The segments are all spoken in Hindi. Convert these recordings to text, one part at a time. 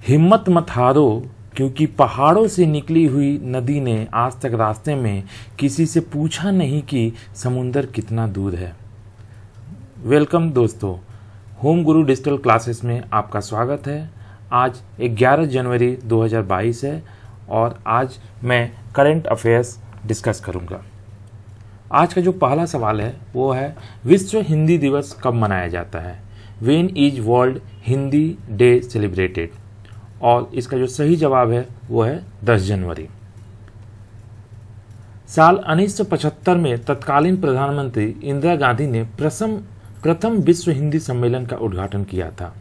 हिम्मत मत हारो, क्योंकि पहाड़ों से निकली हुई नदी ने आज तक रास्ते में किसी से पूछा नहीं कि समुंदर कितना दूर है। वेलकम दोस्तों, होम गुरु डिजिटल क्लासेस में आपका स्वागत है। आज 11 जनवरी 2022 है और आज मैं करंट अफेयर्स डिस्कस करूंगा। आज का जो पहला सवाल है वो है, विश्व हिंदी दिवस कब मनाया जाता है? When is world Hindi day celebrated? और इसका जो सही जवाब है वो है 10 जनवरी। साल 1975 में तत्कालीन प्रधानमंत्री इंदिरा गांधी ने प्रथम विश्व हिंदी सम्मेलन का उद्घाटन किया था।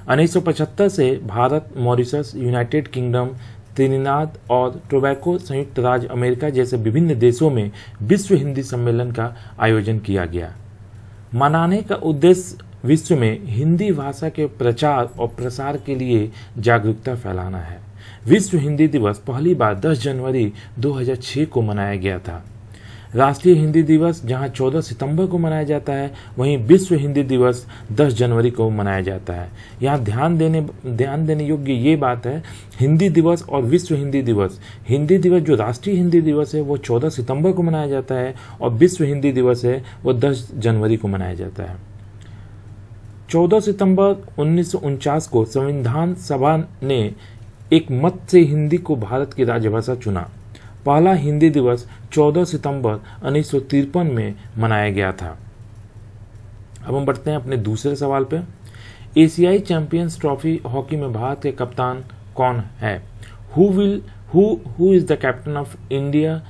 1975 से Bharat, Mauritius, United kingdom, Trinidad और टोबैको, संयुक्त राज्य अमेरिका जैसे विभिन्न देशों में विश्व हिंदी सम्मेलन का आयोजन किया गया। मनाने का उद्देश्य विश्व में हिंदी भाषा के प्रचार और प्रसार के लिए जागरूकता फैलाना है। विश्व हिंदी दिवस पहली बार 10 जनवरी 2006 को मनाया गया था। राष्ट्रीय हिंदी दिवस जहां 14 सितंबर को मनाया जाता है, वहीं विश्व हिंदी दिवस 10 जनवरी को मनाया जाता है। यहाँ ध्यान देने योग्य ये बात है, हिंदी दिवस और विश्व हिंदी दिवस, हिंदी दिवस जो राष्ट्रीय हिंदी दिवस है वो 14 सितंबर को मनाया जाता है और विश्व हिंदी दिवस है वो 10 जनवरी को मनाया जाता है। 14 सितंबर 1949 को संविधान सभा ने एक मत से हिंदी को भारत की राजभाषा चुना। पहला हिंदी दिवस 14 सितंबर 1953 में मनाया गया था। अब हम बढ़ते हैं अपने दूसरे सवाल पे। एशियाई चैंपियंस ट्रॉफी हॉकी में भारत के कप्तान कौन है? Who is the captain of India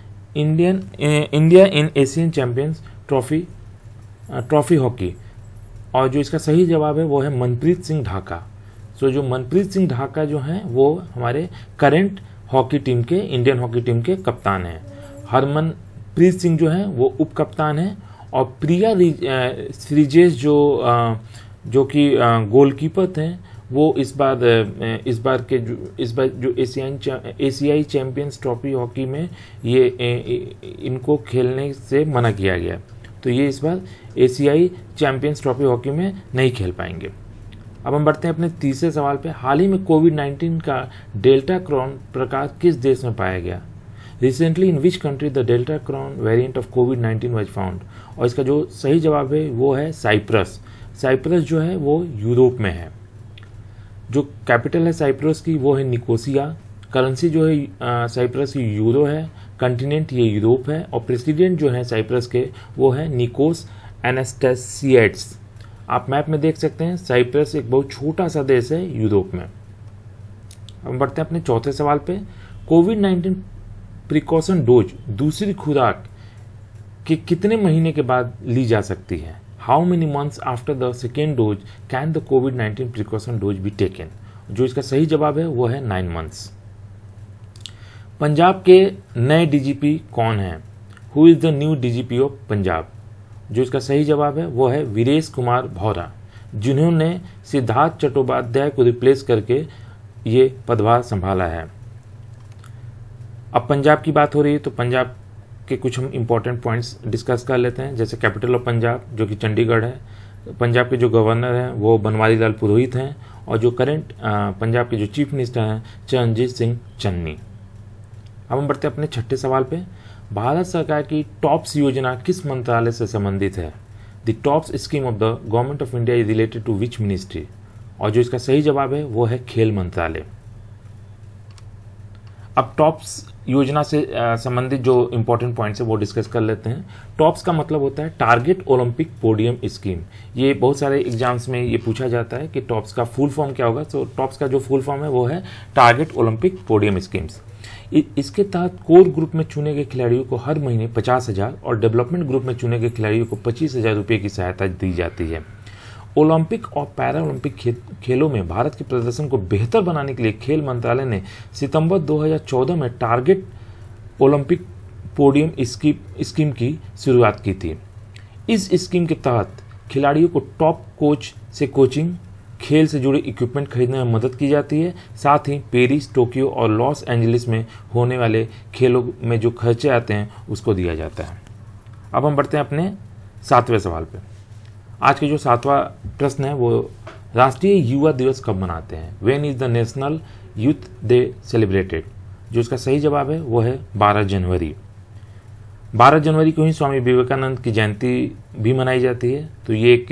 in Asian champions trophy hockey? और जो इसका सही जवाब है वो है मनप्रीत सिंह ढाका। सो जो मनप्रीत सिंह ढाका जो हैं वो हमारे करंट हॉकी टीम के, इंडियन हॉकी टीम के कप्तान हैं। हरमनप्रीत सिंह जो हैं वो उप कप्तान हैं और प्रिया श्रीजेश जो कि गोलकीपर थे, वो इस बार जो एशियाई चैंपियंस ट्रॉफी हॉकी में ये इनको खेलने से मना किया गया, तो ये इस बार एशियाई चैंपियंस ट्रॉफी हॉकी में नहीं खेल पाएंगे। अब हम बढ़ते हैं अपने तीसरे सवाल पे। हाल ही में कोविड-19 का डेल्टा क्रॉन प्रकार किस देश में पाया गया? Recently in which country the deltacron variant of कोविड-19 वाज फाउंड? और इसका जो सही जवाब है वो है साइप्रस। साइप्रस जो है वो यूरोप में है। जो कैपिटल है साइप्रस की वो है निकोसिया। करेंसी जो है साइप्रस की यूरो है। कंटिनेंट ये यूरोप है और प्रेसिडेंट जो है साइप्रस के वो है निकोस एनास्टेसियाड्स। आप मैप में देख सकते हैं, साइप्रस एक बहुत छोटा सा देश है यूरोप में। हम बढ़ते हैं अपने चौथे सवाल पे। कोविड-19 प्रिकॉशन डोज दूसरी खुराक के कितने महीने के बाद ली जा सकती है? How many months after the second dose can the covid precaution dose be taken? जो इसका सही जवाब है वो है 9 मंथ्स। पंजाब के नए डीजीपी कौन है? Who is the new DGP of Punjab? जो इसका सही जवाब है वो है वीरेश कुमार भौरा, जिन्होंने सिद्धार्थ चट्टोपाध्याय को रिप्लेस करके ये पदभार संभाला है। अब पंजाब की बात हो रही है तो पंजाब के कुछ हम इंपॉर्टेंट पॉइंट्स डिस्कस कर लेते हैं। जैसे कैपिटल ऑफ पंजाब जो कि चंडीगढ़ है। पंजाब के जो गवर्नर हैं वो बनवारी लाल पुरोहित हैं और जो करंट पंजाब के जो चीफ मिनिस्टर हैं चरणजीत सिंह चन्नी। अब हम बढ़ते हैं अपने छठे सवाल पे। भारत सरकार की टॉप्स योजना किस मंत्रालय से संबंधित है? The TOPS scheme of the government of India is related to which ministry? और जो इसका सही जवाब है वो है खेल मंत्रालय। अब टॉप्स योजना से संबंधित जो इंपॉर्टेंट पॉइंट्स है वो डिस्कस कर लेते हैं। टॉप्स का मतलब होता है टारगेट ओलंपिक पोडियम स्कीम। ये बहुत सारे एग्जाम्स में ये पूछा जाता है कि टॉप्स का फुल फॉर्म क्या होगा। तो टॉप्स का जो फुल फॉर्म है वो है टारगेट ओलंपिक पोडियम स्कीम्स। इसके तहत कोर ग्रुप में चुने गए खिलाड़ियों को हर महीने 50,000 और डेवलपमेंट ग्रुप में चुने गए खिलाड़ियों को 25,000 रुपये की सहायता दी जाती है। ओलंपिक और पैरा ओलंपिक खेलों में भारत के प्रदर्शन को बेहतर बनाने के लिए खेल मंत्रालय ने सितंबर 2014 में टारगेट ओलंपिक पोडियम स्कीम की शुरुआत की थी। इस स्कीम के तहत खिलाड़ियों को टॉप कोच से कोचिंग, खेल से जुड़े इक्विपमेंट खरीदने में मदद की जाती है। साथ ही पेरिस, टोक्यो और लॉस एंजलिस में होने वाले खेलों में जो खर्चे आते हैं उसको दिया जाता है। अब हम बढ़ते हैं अपने सातवें सवाल पे। आज के जो सातवां प्रश्न है वो राष्ट्रीय युवा दिवस कब मनाते हैं? When is the national youth day celebrated? जो इसका सही जवाब है वो है 12 जनवरी। 12 जनवरी को ही स्वामी विवेकानंद की जयंती भी मनाई जाती है, तो ये एक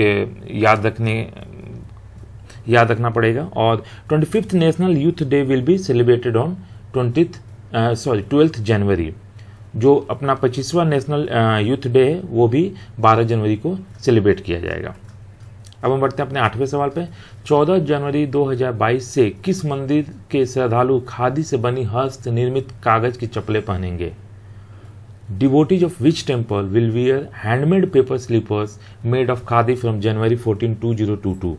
याद रखना पड़ेगा। और 25th national youth day will be celebrated on 12th जनवरी। जो अपना 25वां नेशनल यूथ डे है वो भी 12 जनवरी को सेलिब्रेट किया जाएगा। अब हम बढ़ते हैं अपने 8वें सवाल पे। 14 जनवरी 2022 से किस मंदिर के श्रद्धालु खादी से बनी हस्त निर्मित कागज की चप्पलें पहनेंगे? Devotees of which temple will wear handmade paper slippers made of khadi from January 14, 2022?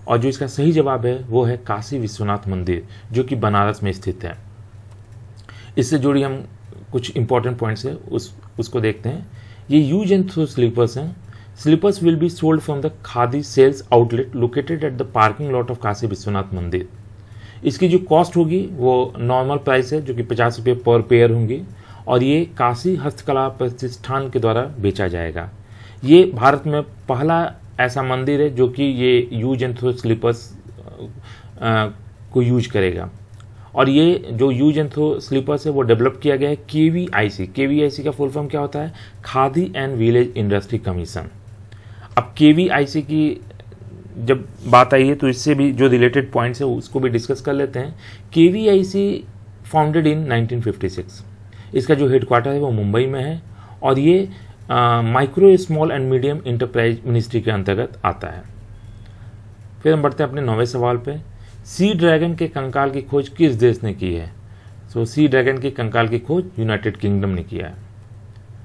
और जो इसका सही जवाब है वो है काशी विश्वनाथ मंदिर, जो कि बनारस में स्थित है। इससे जुड़ी हम कुछ इंपॉर्टेंट पॉइंट्स है उसको देखते हैं। ये यूज एंड थ्रो स्लीपर्स हैं। Slippers will be sold from the khadi sales outlet located at the parking lot of Kashi Vishwanath Mandir. इसकी जो कॉस्ट होगी वो नॉर्मल प्राइस है, जो कि 50 रुपये पर पेयर होंगी, और ये काशी हस्तकला प्रतिष्ठान के द्वारा बेचा जाएगा। ये भारत में पहला ऐसा मंदिर है जो कि ये यूज एंड थ्रो स्लीपर्स को यूज करेगा। और ये जो यूज एंड थ्रो स्लीपर्स है वो डेवलप किया गया है KVIC। KVIC का फुल फॉर्म क्या होता है? Khadi and village industry commission. अब KVIC की जब बात आई है तो इससे भी जो रिलेटेड पॉइंट्स है उसको भी डिस्कस कर लेते हैं। KVIC founded in 1956। इसका जो हेडक्वार्टर है वो मुंबई में है, और ये micro small and medium enterprise ministry के अंतर्गत आता है। फिर हम बढ़ते हैं अपने 9वें सवाल पे। सी ड्रैगन के कंकाल की खोज किस देश ने की है? सी ड्रैगन के कंकाल की खोज यूनाइटेड किंगडम ने किया है।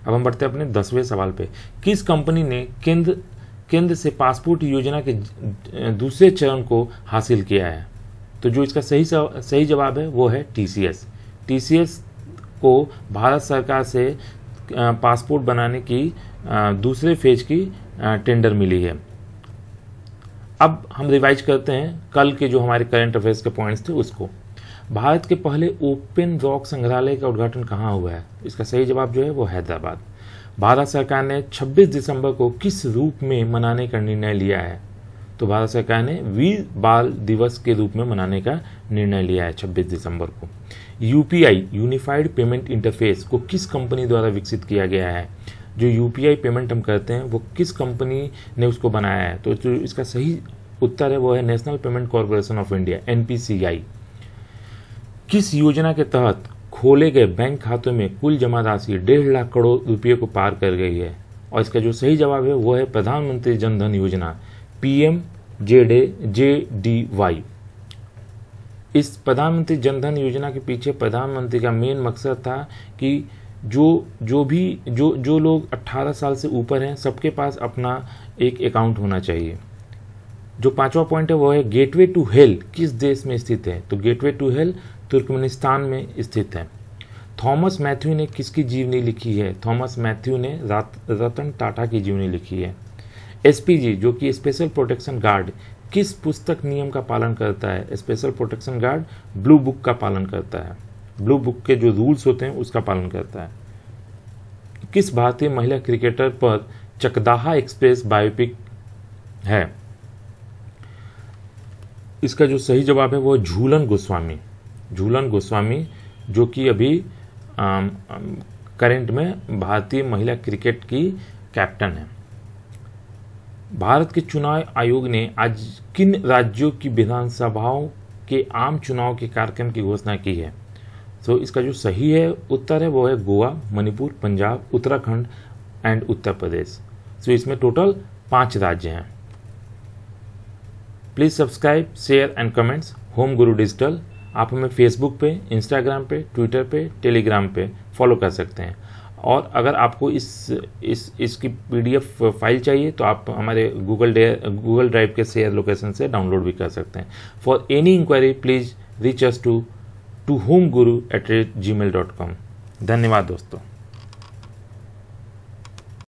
अब हम बढ़ते हैं अपने 10वें सवाल पे। किस कंपनी ने केंद्र से पासपोर्ट योजना के दूसरे चरण को हासिल किया है? तो जो इसका सही जवाब है वो है TCS। TCS को भारत सरकार से पासपोर्ट बनाने की दूसरे फेज की टेंडर मिली है। अब हम रिवाइज करते हैं कल के जो हमारे करंट अफेयर्स के पॉइंट्स थे उसको। भारत के पहले ओपन रॉक संग्रहालय का उद्घाटन कहाँ हुआ है? इसका सही जवाब जो है वो हैदराबाद। भारत सरकार ने 26 दिसंबर को किस रूप में मनाने का निर्णय लिया है? तो भारत सरकार ने वीर बाल दिवस के रूप में मनाने का निर्णय लिया है 26 दिसंबर को। UPI यूनिफाइड पेमेंट इंटरफेस को किस कंपनी द्वारा विकसित किया गया है? जो UPI पेमेंट हम करते हैं वो किस कंपनी ने उसको बनाया है? तो जो इसका सही उत्तर है वो है national payment corporation of India, NPCI। किस योजना के तहत खोले गए बैंक खातों में कुल जमा राशि 1.5 लाख करोड़ रुपये को पार कर गई है? और इसका जो सही जवाब है वो है प्रधानमंत्री जन धन योजना, PMJDY। इस प्रधानमंत्री जन धन योजना के पीछे प्रधानमंत्री का मेन मकसद था कि जो लोग 18 साल से ऊपर हैं सबके पास अपना एक अकाउंट होना चाहिए। जो 5वां पॉइंट है वो है गेटवे टू हेल किस देश में स्थित है? तो गेटवे टू हेल तुर्कमेनिस्तान में स्थित है। थॉमस मैथ्यू ने किसकी जीवनी लिखी है? थॉमस मैथ्यू ने रतन टाटा की जीवनी लिखी है। SPG जो कि स्पेशल प्रोटेक्शन गार्ड किस पुस्तक नियम का पालन करता है? Special protection guard blue book का पालन करता है। ब्लू बुक के जो रूल्स होते हैं उसका पालन करता है। किस भारतीय महिला क्रिकेटर पर चकदाहा एक्सप्रेस बायोपिक है? इसका जो सही जवाब है वो झूलन गोस्वामी। झूलन गोस्वामी जो कि अभी करंट में भारतीय महिला क्रिकेट की कैप्टन है। भारत के चुनाव आयोग ने आज किन राज्यों की विधानसभाओं के आम चुनाव के कार्यक्रम की घोषणा की है? तो इसका जो सही है उत्तर है वो है गोवा, मणिपुर, पंजाब, उत्तराखंड एंड उत्तर प्रदेश। तो इसमें टोटल 5 राज्य हैं। Please subscribe, share and comments home Guru digital. आप हमें फेसबुक पे, इंस्टाग्राम पे, ट्विटर पे, टेलीग्राम पे फॉलो कर सकते हैं। और अगर आपको इसकी PDF फाइल चाहिए तो आप हमारे गूगल ड्राइव के शेयर लोकेशन से डाउनलोड भी कर सकते हैं। For any inquiry please reach us to homeguru@gmail.com। धन्यवाद दोस्तों।